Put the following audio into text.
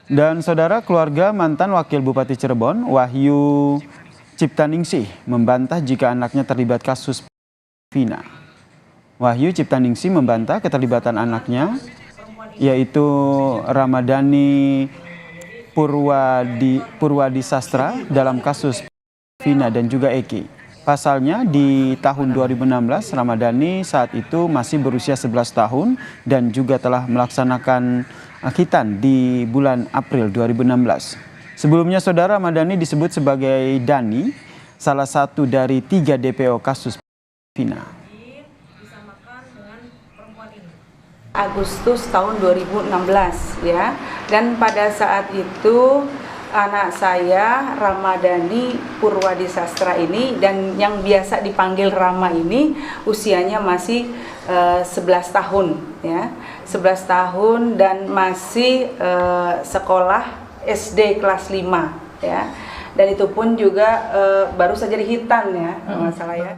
Dan saudara, keluarga mantan Wakil Bupati Cirebon, Wahyu Ciptaningsih, membantah jika anaknya terlibat kasus Vina. Wahyu Ciptaningsih membantah keterlibatan anaknya, yaitu Ramadhani Purwadisastra dalam kasus Vina dan juga Eki. Pasalnya di tahun 2016, Ramadhani saat itu masih berusia 11 tahun dan juga telah melaksanakan khitan di bulan April 2016. Sebelumnya saudara, Ramadhani disebut sebagai Dani, salah satu dari 3 DPO kasus Vina. Agustus tahun 2016 ya, dan pada saat itu anak saya Ramadhani Purwadisastra ini, dan yang biasa dipanggil Rama ini, usianya masih 11 tahun ya, 11 tahun dan masih sekolah SD kelas 5 ya, dan itu pun juga baru saja dihitan ya, masalah ya.